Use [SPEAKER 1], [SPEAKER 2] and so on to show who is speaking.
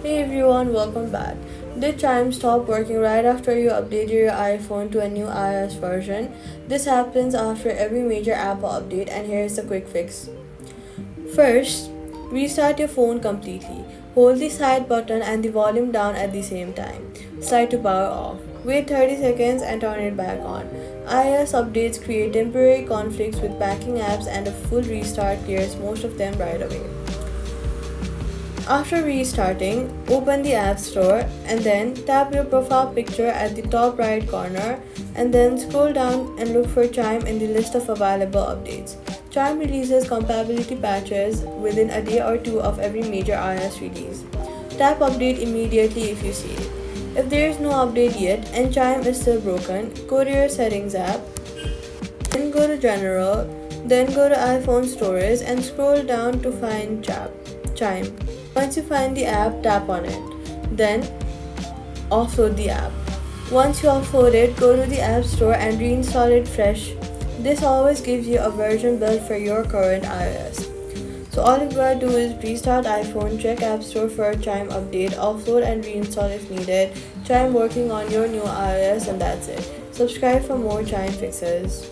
[SPEAKER 1] Hey everyone, welcome back. Did Chime stop working right after you updated your iPhone to a new iOS version? This happens after every major Apple update, and here's the quick fix. First, restart your phone completely. Hold the side button and the volume down at the same time. Slide to power off. Wait 30 seconds and turn it back on. iOS updates create temporary conflicts with backing apps, and a full restart clears most of them right away. After restarting, open the App Store and then tap your profile picture at the top right corner and then scroll down and look for Chime in the list of available updates. Chime releases compatibility patches within a day or two of every major iOS release. Tap Update immediately if you see it. If there is no update yet and Chime is still broken, go to your Settings app, then go to General, then go to iPhone Storage and scroll down to find Chime. Once you find the app, tap on it. Then, offload the app. Once you offload it, go to the App Store and reinstall it fresh. This always gives you a version built for your current iOS. So all you gotta do is restart iPhone, check App Store for a Chime update, offload and reinstall if needed. Chime working on your new iOS, and that's it. Subscribe for more Chime fixes.